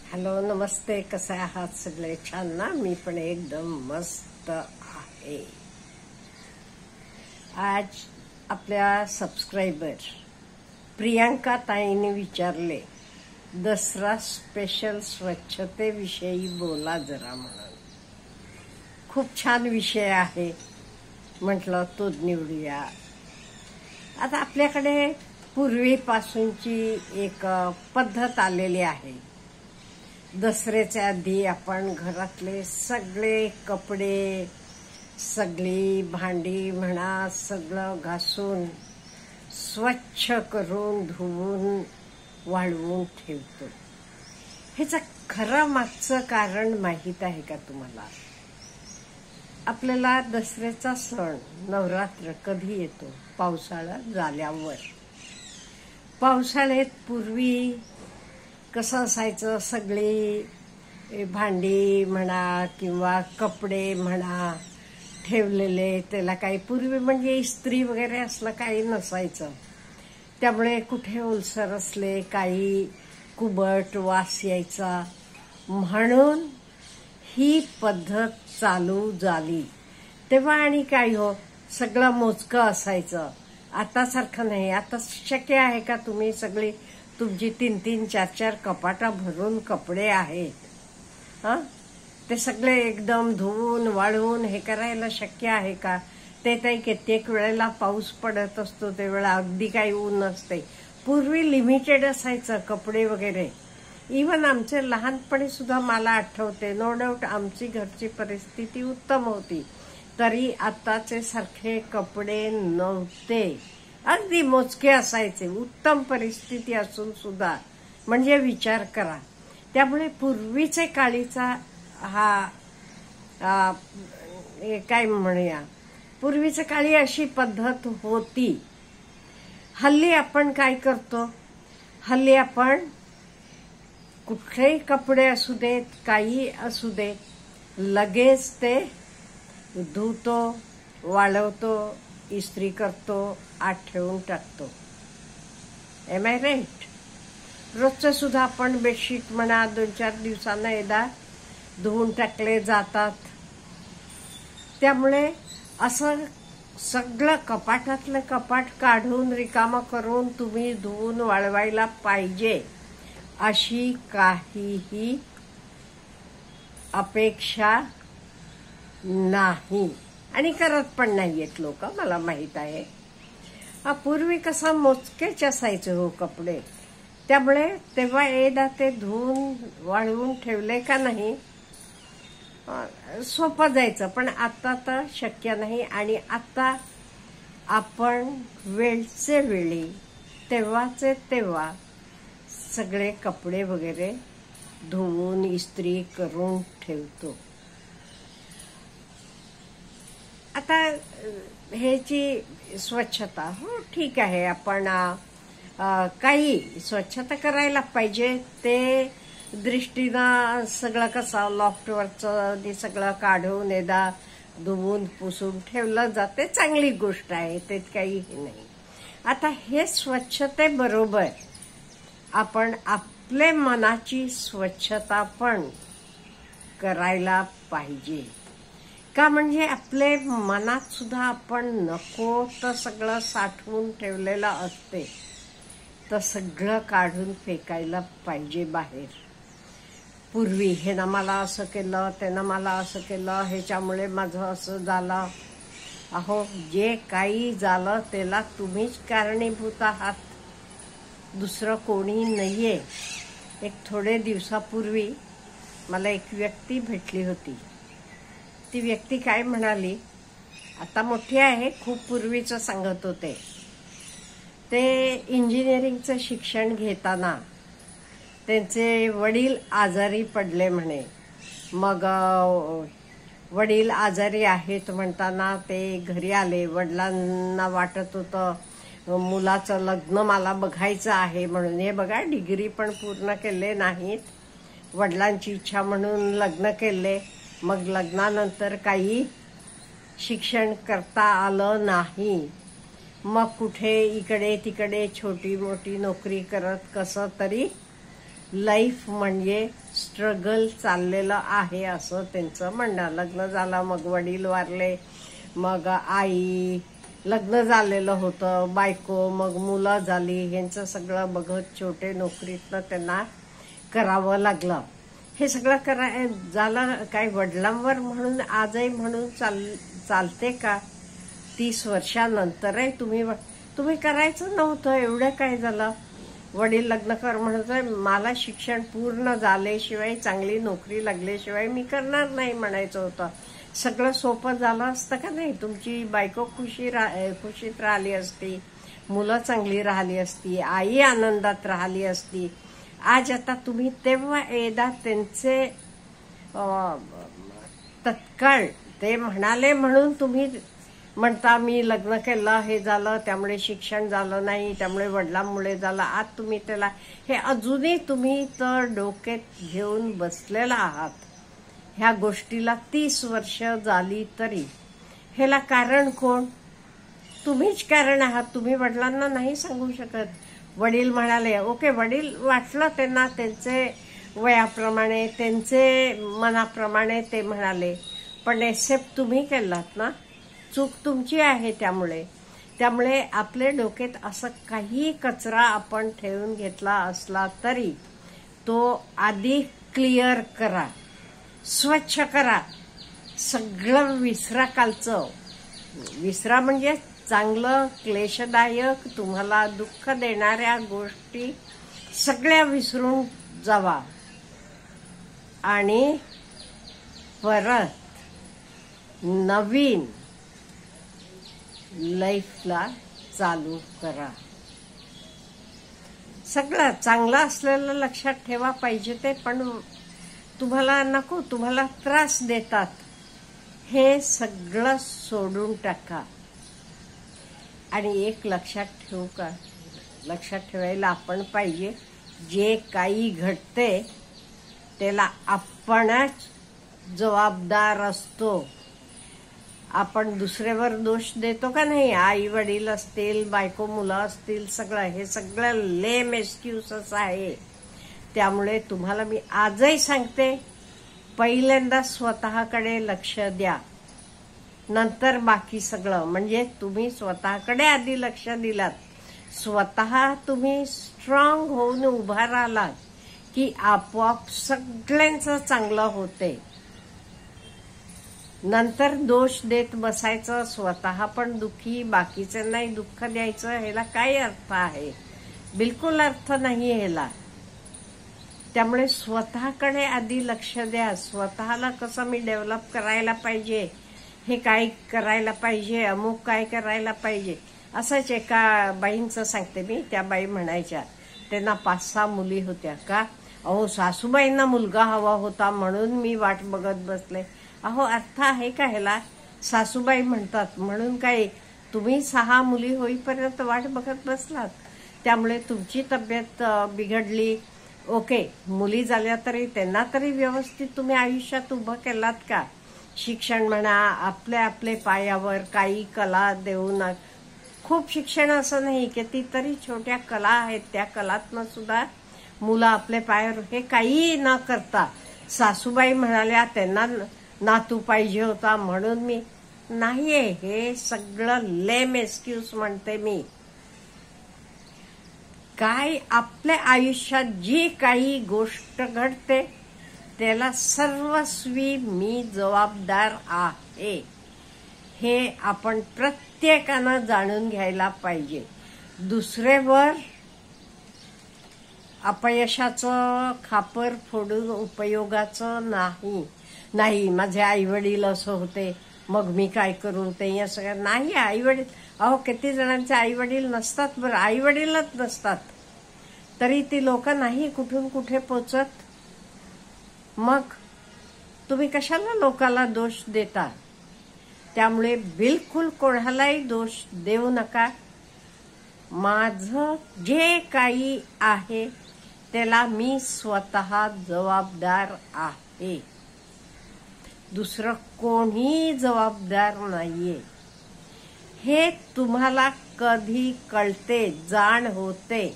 Hello नमस्ते, कसे आहात सगळे? छान ना? मी पण एकदम मस्त आहे. आज आपल्या सबस्क्रायबर प्रियांका ताईने विचारले, दसरा स्पेशल स्वच्छतेविषयी बोला जरा म्हणून. खूप छान विषय आहे, म्हटलं तोच निवडूया. आता आपल्याकडे पूर्वीपासूनची एक पद्धत आलेली आहे. दसऱ्याच्या आधी आपण घरातले सगळे कपडे, सगळी भांडी म्हणा, सगळं घासून स्वच्छ करून धुवून वाळवून ठेवतो. ह्याचं खरं मागचं कारण माहीत आहे का तुम्हाला? आपल्याला दसऱ्याचा सण नवरात्र कधी येतो? पावसाळा झाल्यावर. पावसाळ्यात पूर्वी कसं असायचं, सगळी भांडी म्हणा किंवा कपडे म्हणा ठेवलेले, त्याला काही पूर्वी म्हणजे इस्त्री वगैरे असलं काही नसायचं. त्यामुळे कुठे ओलसर असले काही कुबट वास यायचा, म्हणून ही पद्धत चालू झाली तेव्हा. आणि काय हो, सगळं मोजकं असायचं. आता सारखं नाही. आता शक्य आहे का तुम्ही सगळी तुमची 3-3, 4-4 कपाटा भरून कपडे आहेत, ते सगळे एकदम धुवून वाळवून हे करायला शक्य आहे का? ते काही कित्येक वेळेला पाऊस पडत असतो, ते वेळा अगदी काही ऊन नसते. पूर्वी लिमिटेड असायचं कपडे वगैरे. इव्हन आमचे लहानपणी सुद्धा मला आठवते, नो डाऊट आमची घरची परिस्थिती उत्तम होती, तरी आताचे सारखे कपडे नव्हते. अगदी मोजके असायचे, उत्तम परिस्थिती असून सुद्धा. म्हणजे विचार करा. त्यामुळे पूर्वीचे काळीचा हा काय म्हणूया, पूर्वीच्या काळी अशी पद्धत होती. हल्ली आपण काय करतो? हल्ली आपण कुठलेही कपडे असू देत, काही असू देत, लगेच ते धुतो, वाळवतो, इस्त्री करतो, आत ठेवून टाकतो. Am I right? रोजचं सुद्धा आपण बेडशीट म्हणा 2-4 दिवसांना एकदा धुवून टाकले जातात. त्यामुळे असं सगळं कपाटातलं कपाट काढून रिकामं करून तुम्ही धुवून वाळवायला पाहिजे अशी काहीही अपेक्षा नाही, आणि करत पण नाहीयेत लोक, मला माहित आहे. पूर्वी कसा मोजकेच असायचे हो कपडे, त्यामुळे तेव्हा एकदा ते धुवून वाळवून ठेवले का नाही सोपं जायचं. पण आता तर शक्य नाही. आणि आता आपण वेळचे वेळी तेव्हाचे तेव्हा सगळे कपडे वगैरे धुवून इस्त्री करून ठेवतो. आता ह्याची स्वच्छता, हो ठीक आहे, आपण काही स्वच्छता करायला पाहिजे. ते दृष्टीनं सगळं कसं लॉफ्टवरचं सगळं काढून एकदा धुवून पुसून ठेवलं जाते, चांगली गोष्ट आहे, ते काहीही नाही. आता हे स्वच्छतेबरोबर आपण आपले मनाची स्वच्छता पण करायला पाहिजे का? म्हणजे आपले मनात सुद्धा आपण नको तर सगळं साठवून ठेवलेलं असते, तर सगळं काढून फेकायला पाहिजे बाहेर. पूर्वी हे ना मला असं केलं, त्यानं मला असं केलं, ह्याच्यामुळे माझं असं झालं. अहो, जे काही झालं त्याला तुम्हीच कारणीभूत आहात, दुसरं कोणी नाहीये. एक थोडे दिवसापूर्वी मला एक व्यक्ती भेटली होती. ती व्यक्ती काय म्हणाली, आता मोठी आहे, खूप पूर्वीचं सांगत होते. ते इंजिनिअरिंगचं शिक्षण घेताना त्यांचे वडील आजारी पडले म्हणे. मग वडील आजारी आहेत म्हणताना ते घरी आले. वडिलांना वाटत होतं मुलाचं लग्न मला बघायचं आहे म्हणून. हे बघा, डिग्री पण पूर्ण केले नाहीत, वडिलांची इच्छा म्हणून लग्न केले. मग लग्नानंतर काही शिक्षण करता आलं नाही. मग कुठे इकडे तिकडे छोटी मोठी नोकरी करत कसं तरी लाईफ म्हणजे स्ट्रगल चाललेलं आहे असं त्यांचं म्हणणं. लग्न झालं, मग वडील वारले, मग आई, लग्न झालेलं होतं, बायको, मग मुलं झाली, ह्यांचं सगळं बघत छोटे नोकरीतनं त्यांना करावं लागलं. हे सगळं झालं काय वडिलांवर म्हणून आजही म्हणून चालते का? 30 वर्षानंतरही तुम्ही करायचं नव्हतं, एवढं काय झालं? वडील लग्न कर म्हणतोय, मला शिक्षण पूर्ण झाल्याशिवाय, चांगली नोकरी लागल्याशिवाय मी करणार नाही म्हणायचं होतं. सगळं सोपं झालं असतं का नाही? तुमची बायको खुशीत राहिली असती, मुलं चांगली राहिली असती, आई आनंदात राहिली असती. आज आता तुम्ही तेव्हा एकदा त्यांचे तत्काळ ते म्हणाले म्हणून तुम्ही म्हणता मी लग्न केलं, हे झालं, त्यामुळे शिक्षण झालं नाही, त्यामुळे वडिलांमुळे झालं. आज तुम्ही त्याला हे अजूनही तुम्ही तर डोक्यात घेऊन बसलेला आहात. ह्या गोष्टीला 30 वर्ष झाली तरी ह्याला कारण कोण? तुम्हीच कारण आहात. तुम्ही वडिलांना नाही सांगू शकत. वडील म्हणाले, ओके, वडील वाटलं त्यांना त्यांचे वयाप्रमाणे, त्यांचे मनाप्रमाणे ते म्हणाले, पण एक्सेप्ट तुम्ही केलात ना. चूक तुमची आहे. त्यामुळे आपले डोक्यात असं काही कचरा आपण ठेवून घेतला असला तरी तो आधी क्लिअर करा, स्वच्छ करा. सगळं विसरा. कालचं विसरा म्हणजे चांगलं क्लेशदायक तुम्हाला दुःख देणाऱ्या गोष्टी सगळ्या विसरून जावा आणि परत नवीन लाईफला चालू करा. सगळं चांगलं असलेलं लक्षात ठेवा पाहिजे ते, पण तुम्हाला नको, तुम्हाला त्रास देतात, हे सगळं सोडून टाका. आणि एक लक्षात ठेवू का? लक्षात ठेवायला आपण पाहिजे, जे काही घडते त्याला आपणच जबाबदार असतो. आपण दुसऱ्यावर दोष देतो का नाही? आई वडील असतील, बायको मुलं असतील, सगळं हे सगळं लेम एक्सक्यूजच आहे. त्यामुळे तुम्हाला मी आजही सांगते, पहिल्यांदा स्वतःकडे लक्ष द्या, नंतर बाकी सगळं. म्हणजे तुम्ही स्वतःकडे आधी लक्ष दिलात, स्वतः तुम्ही स्ट्रॉंग होऊन उभा राहिलात की आपोआप सगळ्यांचं चांगलं होते. नंतर दोष देत बसायचं, स्वतः पण दुःखी, बाकीचं नाही दुःख द्यायचं, ह्याला काय अर्थ आहे? बिलकुल अर्थ नाही ह्याला. त्यामुळे स्वतःकडे आधी लक्ष द्या. स्वतःला कसं मी डेव्हलप करायला पाहिजे, हे काय करायला पाहिजे, अमुक काय करायला पाहिजे. असंच एका बाईंचं सांगते मी. त्या बाई म्हणायच्या, त्यांना 5-6 मुली होत्या. का? अहो सासूबाईंना मुलगा हवा होता म्हणून मी वाट बघत बसले. अहो अर्थ आहे का ह्याला? सासूबाई म्हणतात म्हणून काय तुम्ही 6 मुली होईपर्यंत वाट बघत बसलात? त्यामुळे तुमची तब्येत बिघडली. ओके, मुली झाल्या तरी त्यांना तरी व्यवस्थित तुम्ही आयुष्यात उभं केलात का? शिक्षण म्हणा, आपले पायावर काही कला देऊन, खूप शिक्षण असं नाही की ती तरी छोट्या कला आहेत, त्या कलातनं सुद्धा मुलं आपले पायावर, हे काही न करता सासूबाई म्हणाल्या त्यांना नातू पाहिजे होता म्हणून मी नाहीये. हे सगळं लेम एक्सक्यूज म्हणते मी. काय आपल्या आयुष्यात जी काही गोष्ट घडते त्याला सर्वस्वी मी जबाबदार आहे, हे आपण प्रत्येकानं जाणून घ्यायला पाहिजे. दुसऱ्यावर अपयशाचं खापर फोडून उपयोगाचं नाही. माझे आई वडील असं होते मग मी काय करू, ते या सगळ्या नाही. आई वडील, अहो किती जणांचे आई वडील नसतात, बरं आई वडीलच नसतात तरी ती लोक नाही कुठून कुठे पोचत. मग तुम्ही कशाला लोकाला दोष देता? त्यामुळे बिलकुल कोणालाही दोष देऊ नका. माझं जे काही आहे त्याला मी स्वतः जबाबदार आहे, दुसरं कोणी जबाबदार नाहीये. हे तुम्हाला कधी कळते, जाण होते,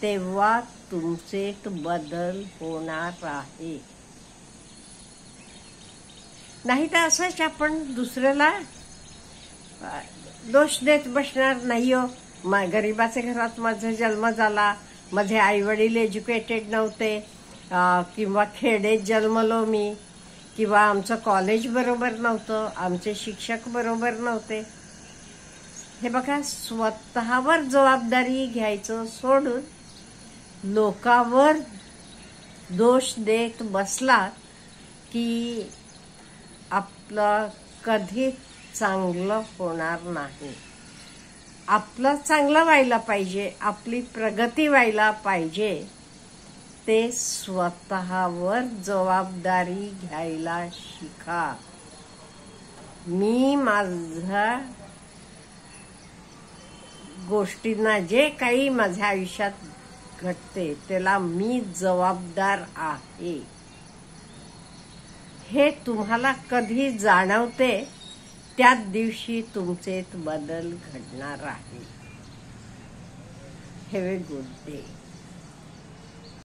तेव्हा तुमचेत बदल होणार आहे. नाही तर असंच आपण दुसऱ्याला दोष देत बसणार. नाही हो, गरिबाच्या घरात माझा जन्म झाला, माझे आई वडील एज्युकेटेड नव्हते, किंवा खेडेत जन्मलो मी, किंवा आमचं कॉलेज बरोबर नव्हतं, आमचे शिक्षक बरोबर नव्हते. हे बघा, स्वतःवर जबाबदारी घ्यायचं सोडून लोकांवर दोष देत बसला की आपलं कधी चांगलं होणार नाही. आपलं चांगलं व्हायला पाहिजे, आपली प्रगती व्हायला पाहिजे, ते स्वतःवर जबाबदारी घ्यायला शिका. मी माझ्या गोष्टींना, जे काही माझ्या आयुष्यात घडते त्याला मी जबाबदार आहे, हे तुम्हाला कधी जाणवते त्याच दिवशी तुमचे बदल घडणार आहे. Have a good day.